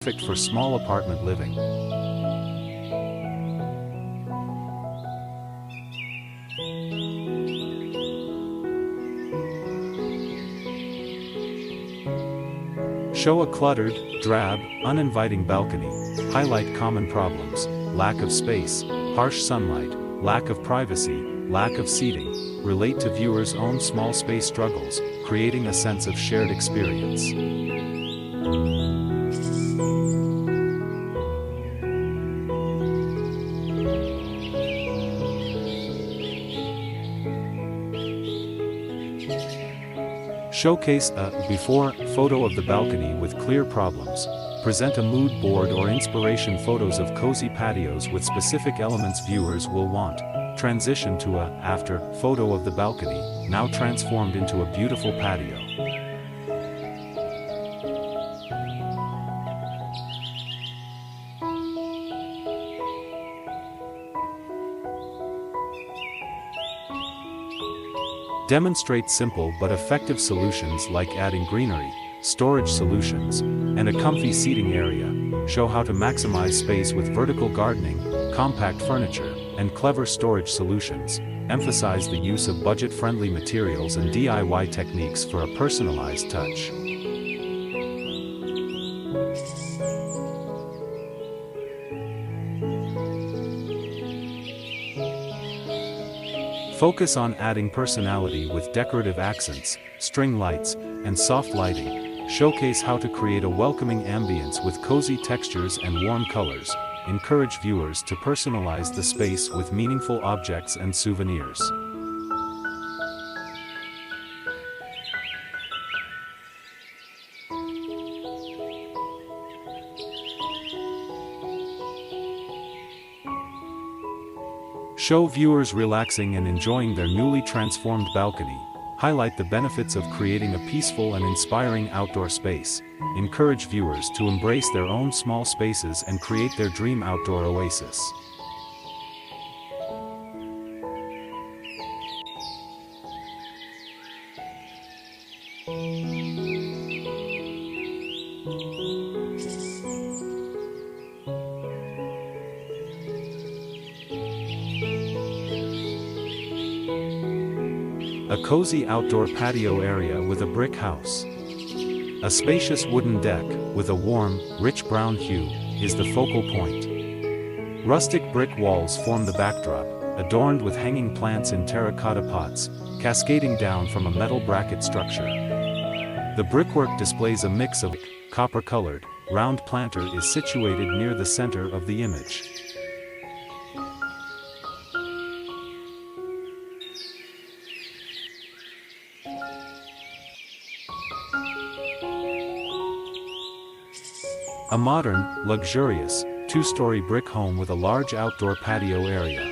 perfect for small apartment living. Show a cluttered, drab, uninviting balcony. Highlight common problems: lack of space, harsh sunlight, lack of privacy, lack of seating. Relate to viewers' own small space struggles, creating a sense of shared experience. Showcase a before photo of the balcony with clear problems. Present a mood board or inspiration photos of cozy patios with specific elements viewers will want. Transition to a after photo of the balcony, now transformed into a beautiful patio. Demonstrate simple but effective solutions like adding greenery, storage solutions, and a comfy seating area. Show how to maximize space with vertical gardening, compact furniture, and clever storage solutions. Emphasize the use of budget-friendly materials and DIY techniques for a personalized touch. Focus on adding personality with decorative accents, string lights, and soft lighting. Showcase how to create a welcoming ambience with cozy textures and warm colors. Encourage viewers to personalize the space with meaningful objects and souvenirs. Show viewers relaxing and enjoying their newly transformed balcony. Highlight the benefits of creating a peaceful and inspiring outdoor space. Encourage viewers to embrace their own small spaces and create their dream outdoor oasis. A cozy outdoor patio area with a brick house. A spacious wooden deck, with a warm, rich brown hue, is the focal point. Rustic brick walls form the backdrop, adorned with hanging plants in terracotta pots, cascading down from a metal bracket structure. The brickwork displays a mix of copper-colored, round planter is situated near the center of the image. A modern, luxurious, two-story brick home with a large outdoor patio area.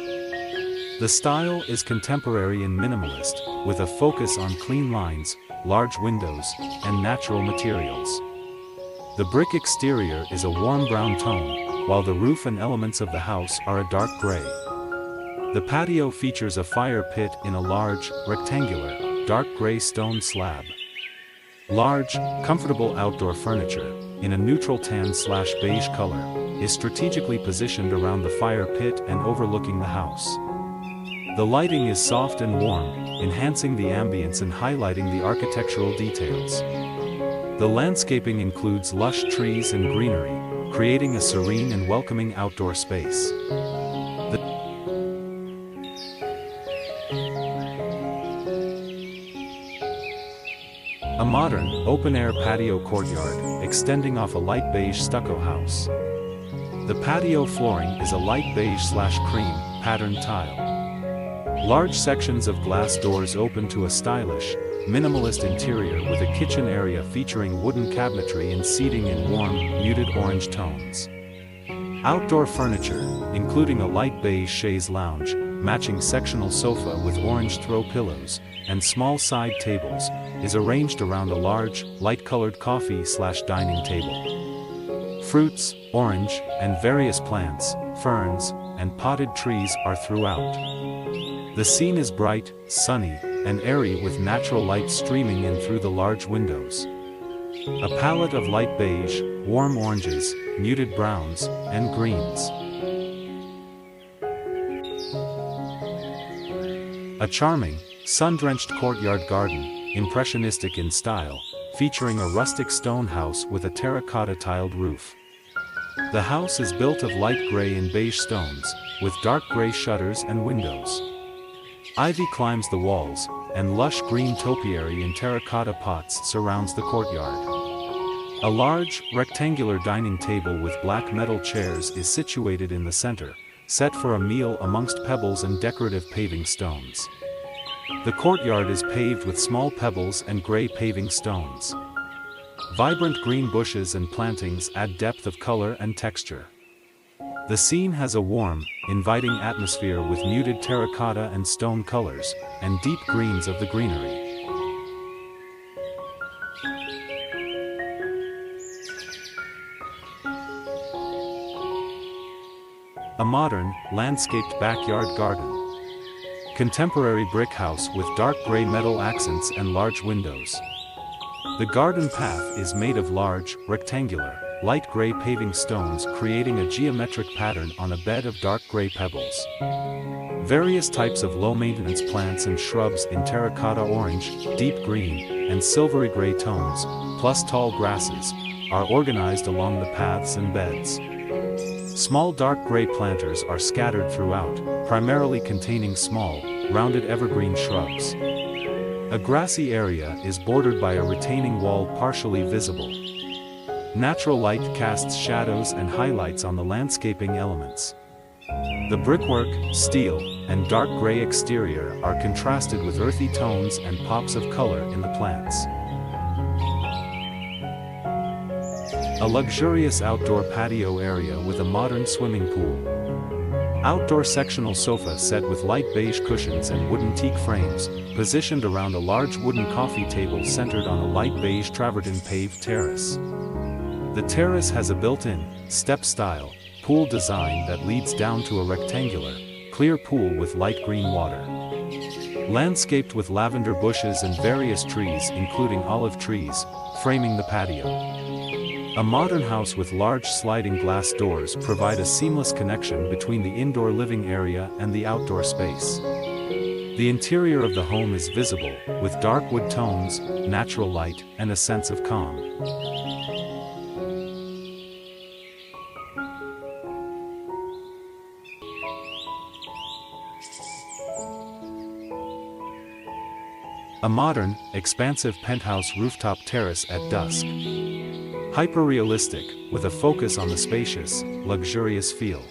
The style is contemporary and minimalist, with a focus on clean lines, large windows, and natural materials. The brick exterior is a warm brown tone, while the roof and elements of the house are a dark gray. The patio features a fire pit in a large, rectangular, dark gray stone slab. Large, comfortable outdoor furniture, in a neutral tan/beige color, is strategically positioned around the fire pit and overlooking the house. The lighting is soft and warm, enhancing the ambience and highlighting the architectural details. The landscaping includes lush trees and greenery, creating a serene and welcoming outdoor space. A modern, open-air patio courtyard, extending off a light beige stucco house. The patio flooring is a light beige/cream, patterned tile. Large sections of glass doors open to a stylish, minimalist interior with a kitchen area featuring wooden cabinetry and seating in warm, muted orange tones. Outdoor furniture, including a light beige chaise lounge, matching sectional sofa with orange throw pillows, and small side tables, is arranged around a large, light-colored coffee/dining table. Fruits, orange, and various plants, ferns, and potted trees are throughout. The scene is bright, sunny, and airy with natural light streaming in through the large windows. A palette of light beige, warm oranges, muted browns, and greens. A charming, sun-drenched courtyard garden, impressionistic in style, featuring a rustic stone house with a terracotta tiled roof. The house is built of light gray and beige stones, with dark gray shutters and windows. Ivy climbs the walls, and lush green topiary in terracotta pots surrounds the courtyard. A large, rectangular dining table with black metal chairs is situated in the center, set for a meal amongst pebbles and decorative paving stones. The courtyard is paved with small pebbles and gray paving stones. Vibrant green bushes and plantings add depth of color and texture. The scene has a warm, inviting atmosphere with muted terracotta and stone colors, and deep greens of the greenery. A modern, landscaped backyard garden. Contemporary brick house with dark gray metal accents and large windows. The garden path is made of large, rectangular, light gray paving stones, creating a geometric pattern on a bed of dark gray pebbles. Various types of low-maintenance plants and shrubs in terracotta orange, deep green, and silvery gray tones, plus tall grasses, are organized along the paths and beds. Small dark gray planters are scattered throughout, primarily containing small, rounded evergreen shrubs. A grassy area is bordered by a retaining wall partially visible. Natural light casts shadows and highlights on the landscaping elements. The brickwork, steel, and dark gray exterior are contrasted with earthy tones and pops of color in the plants. A luxurious outdoor patio area with a modern swimming pool. Outdoor sectional sofa set with light beige cushions and wooden teak frames, positioned around a large wooden coffee table centered on a light beige travertine paved terrace. The terrace has a built-in, step-style, pool design that leads down to a rectangular, clear pool with light green water. Landscaped with lavender bushes and various trees including olive trees, framing the patio. A modern house with large sliding glass doors provide a seamless connection between the indoor living area and the outdoor space. The interior of the home is visible, with dark wood tones, natural light, and a sense of calm. A modern, expansive penthouse rooftop terrace at dusk. Hyper-realistic, with a focus on the spacious, luxurious feel.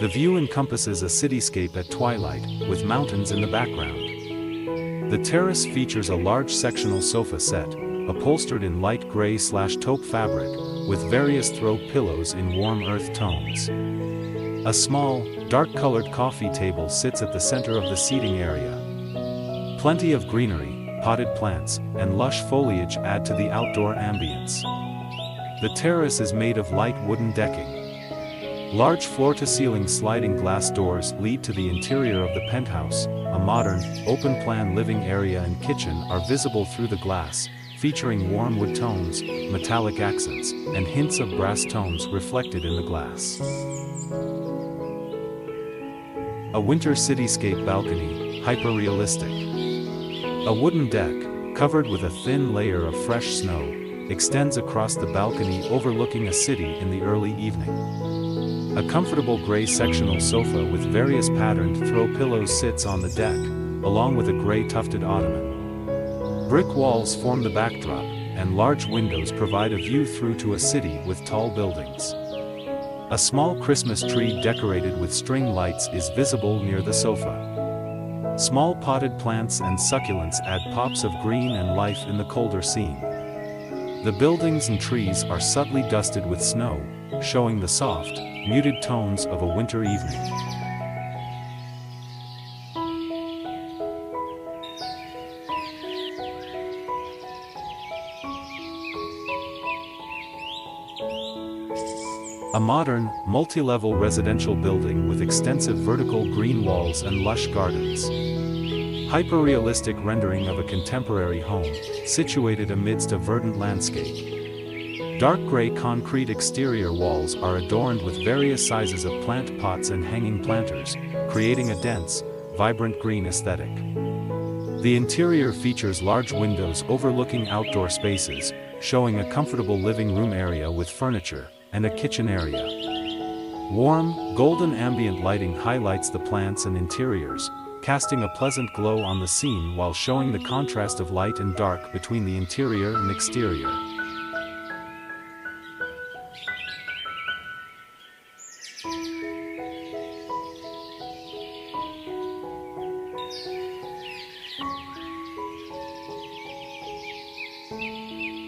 The view encompasses a cityscape at twilight, with mountains in the background. The terrace features a large sectional sofa set, upholstered in light gray/taupe fabric, with various throw pillows in warm earth tones. A small, dark-colored coffee table sits at the center of the seating area. Plenty of greenery, potted plants, and lush foliage add to the outdoor ambience. The terrace is made of light wooden decking. Large floor-to-ceiling sliding glass doors lead to the interior of the penthouse. A modern, open-plan living area and kitchen are visible through the glass, featuring warm wood tones, metallic accents, and hints of brass tones reflected in the glass. A winter cityscape balcony, hyper-realistic. A wooden deck, covered with a thin layer of fresh snow, extends across the balcony overlooking a city in the early evening. A comfortable gray sectional sofa with various patterned throw pillows sits on the deck, along with a gray tufted ottoman. Brick walls form the backdrop, and large windows provide a view through to a city with tall buildings. A small Christmas tree decorated with string lights is visible near the sofa. Small potted plants and succulents add pops of green and life in the colder scene. The buildings and trees are subtly dusted with snow, showing the soft, muted tones of a winter evening. A modern, multi-level residential building with extensive vertical green walls and lush gardens. Hyper-realistic rendering of a contemporary home, situated amidst a verdant landscape. Dark gray concrete exterior walls are adorned with various sizes of plant pots and hanging planters, creating a dense, vibrant green aesthetic. The interior features large windows overlooking outdoor spaces, showing a comfortable living room area with furniture, and a kitchen area. Warm, golden ambient lighting highlights the plants and interiors, casting a pleasant glow on the scene while showing the contrast of light and dark between the interior and exterior.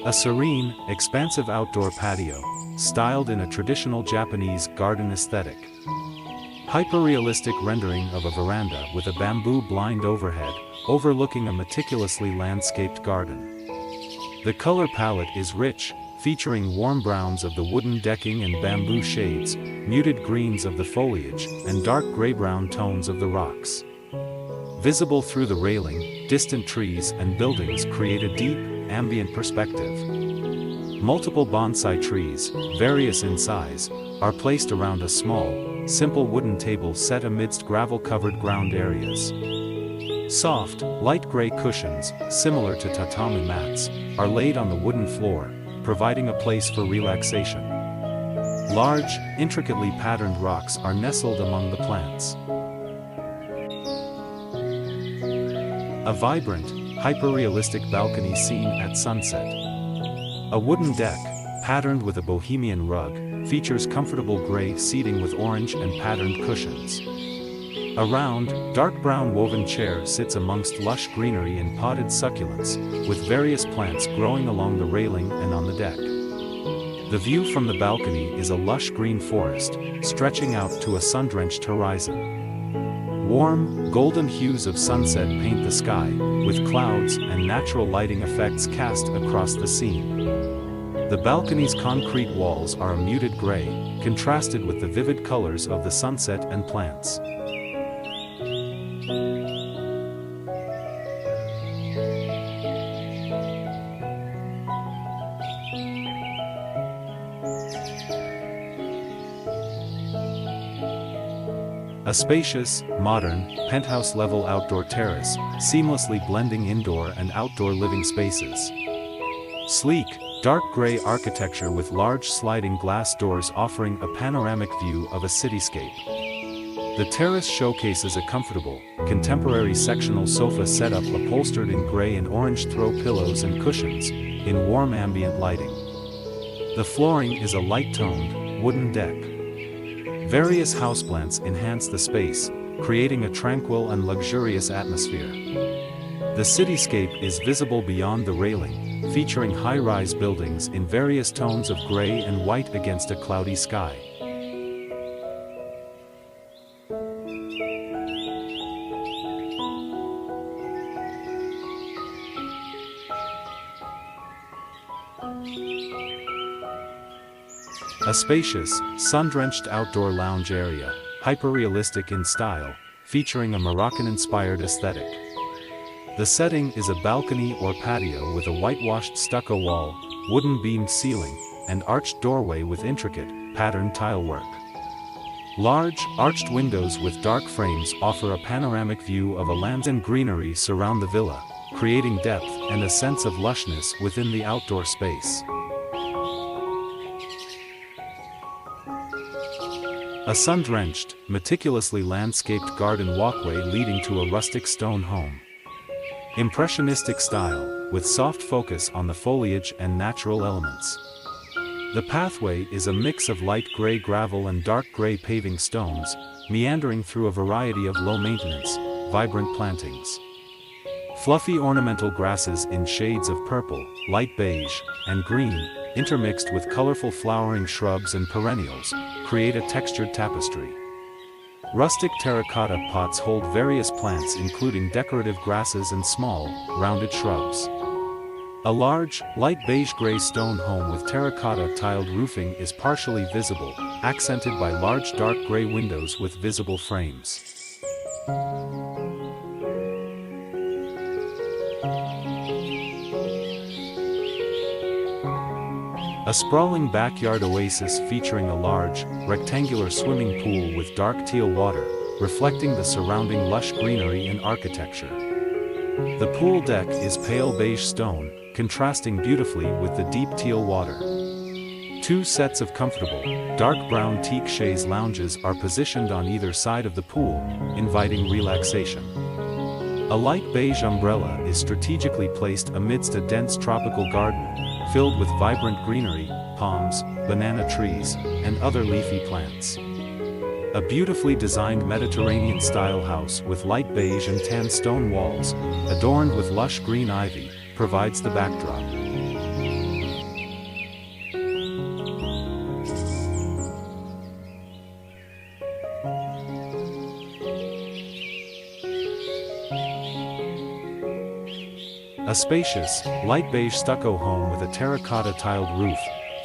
A serene, expansive outdoor patio, styled in a traditional Japanese garden aesthetic. Hyper-realistic rendering of a veranda with a bamboo blind overhead, overlooking a meticulously landscaped garden. The color palette is rich, featuring warm browns of the wooden decking and bamboo shades, muted greens of the foliage, and dark gray-brown tones of the rocks. Visible through the railing, distant trees and buildings create a deep, ambient perspective. Multiple bonsai trees, various in size, are placed around a small, simple wooden table set amidst gravel-covered ground areas. Soft, light gray cushions, similar to tatami mats, are laid on the wooden floor, providing a place for relaxation. Large, intricately patterned rocks are nestled among the plants. A vibrant, hyper-realistic balcony scene at sunset. A wooden deck, patterned with a bohemian rug, features comfortable gray seating with orange and patterned cushions. A round, dark brown woven chair sits amongst lush greenery and potted succulents, with various plants growing along the railing and on the deck. The view from the balcony is a lush green forest, stretching out to a sun-drenched horizon. Warm, golden hues of sunset paint the sky, with clouds and natural lighting effects cast across the scene. The balcony's concrete walls are a muted gray, contrasted with the vivid colors of the sunset and plants. A spacious, modern, penthouse-level outdoor terrace, seamlessly blending indoor and outdoor living spaces. Sleek, dark gray architecture with large sliding glass doors offering a panoramic view of a cityscape. The terrace showcases a comfortable, contemporary sectional sofa setup upholstered in gray and orange throw pillows and cushions, in warm ambient lighting. The flooring is a light-toned, wooden deck. Various houseplants enhance the space, creating a tranquil and luxurious atmosphere. The cityscape is visible beyond the railing, featuring high-rise buildings in various tones of gray and white against a cloudy sky. A spacious, sun-drenched outdoor lounge area, hyper-realistic in style, featuring a Moroccan-inspired aesthetic. The setting is a balcony or patio with a whitewashed stucco wall, wooden beamed ceiling, and arched doorway with intricate, patterned tile work. Large, arched windows with dark frames offer a panoramic view of a land, and greenery surround the villa, creating depth and a sense of lushness within the outdoor space. A sun-drenched, meticulously landscaped garden walkway leading to a rustic stone home. Impressionistic style, with soft focus on the foliage and natural elements. The pathway is a mix of light gray gravel and dark gray paving stones, meandering through a variety of low-maintenance, vibrant plantings. Fluffy ornamental grasses in shades of purple, light beige, and green, intermixed with colorful flowering shrubs and perennials, create a textured tapestry. Rustic terracotta pots hold various plants including decorative grasses and small, rounded shrubs. A large, light beige-gray stone home with terracotta tiled roofing is partially visible, accented by large dark gray windows with visible frames. A sprawling backyard oasis featuring a large, rectangular swimming pool with dark teal water, reflecting the surrounding lush greenery and architecture. The pool deck is pale beige stone, contrasting beautifully with the deep teal water. Two sets of comfortable, dark brown teak chaise lounges are positioned on either side of the pool, inviting relaxation. A light beige umbrella is strategically placed amidst a dense tropical garden, filled with vibrant greenery, palms, banana trees, and other leafy plants. A beautifully designed Mediterranean-style house with light beige and tan stone walls, adorned with lush green ivy, provides the backdrop. A spacious, light beige stucco home with a terracotta tiled roof,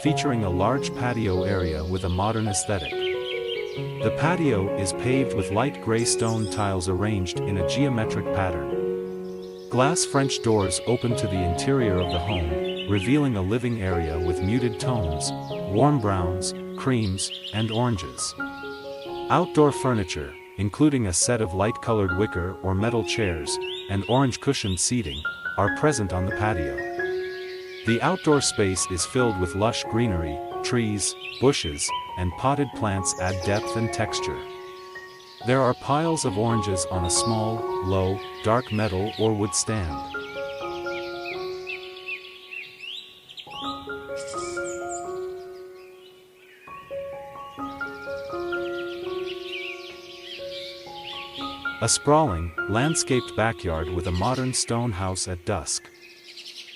featuring a large patio area with a modern aesthetic. The patio is paved with light gray stone tiles arranged in a geometric pattern. Glass French doors open to the interior of the home, revealing a living area with muted tones, warm browns, creams, and oranges. Outdoor furniture, including a set of light-colored wicker or metal chairs, and orange-cushioned seating, are present on the patio. The outdoor space is filled with lush greenery, trees, bushes, and potted plants add depth and texture. There are piles of oranges on a small, low, dark metal or wood stand. A sprawling, landscaped backyard with a modern stone house at dusk.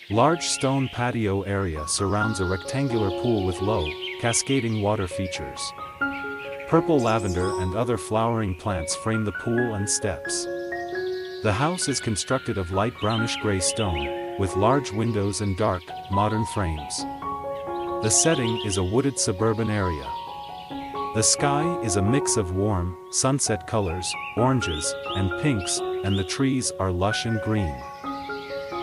Large stone patio area surrounds a rectangular pool with low, cascading water features. Purple lavender and other flowering plants frame the pool and steps. The house is constructed of light brownish-gray stone, with large windows and dark, modern frames. The setting is a wooded suburban area. The sky is a mix of warm, sunset colors, oranges, and pinks, and the trees are lush and green.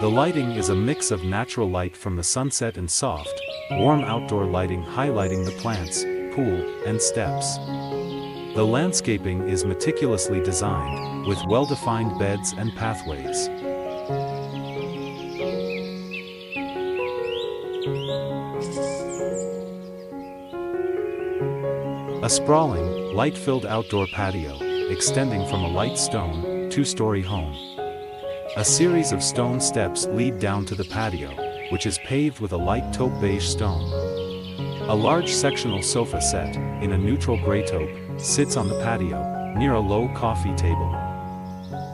The lighting is a mix of natural light from the sunset and soft, warm outdoor lighting highlighting the plants, pool, and steps. The landscaping is meticulously designed, with well-defined beds and pathways. A sprawling, light-filled outdoor patio, extending from a light stone, two-story home. A series of stone steps lead down to the patio, which is paved with a light taupe beige stone. A large sectional sofa set, in a neutral gray taupe, sits on the patio, near a low coffee table.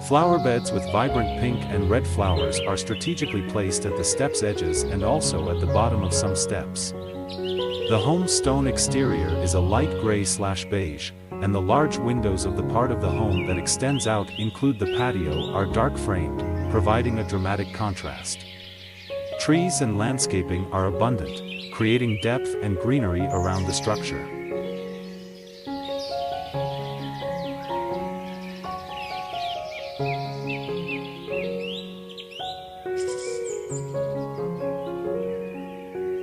Flower beds with vibrant pink and red flowers are strategically placed at the steps' edges and also at the bottom of some steps. The home's stone exterior is a light gray/beige, and the large windows of the part of the home that extends out include the patio are dark framed, providing a dramatic contrast. Trees and landscaping are abundant, creating depth and greenery around the structure.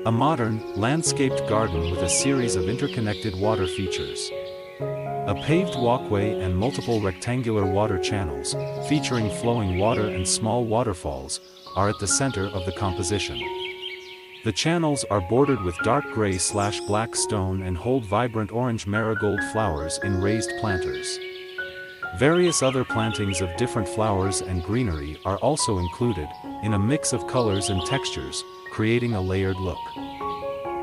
A modern, landscaped garden with a series of interconnected water features. A paved walkway and multiple rectangular water channels, featuring flowing water and small waterfalls, are at the center of the composition. The channels are bordered with dark gray/black stone and hold vibrant orange marigold flowers in raised planters. Various other plantings of different flowers and greenery are also included, in a mix of colors and textures, creating a layered look.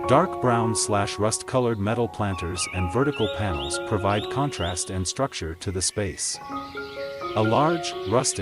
Dark brown/rust-colored metal planters and vertical panels provide contrast and structure to the space. A large, rustic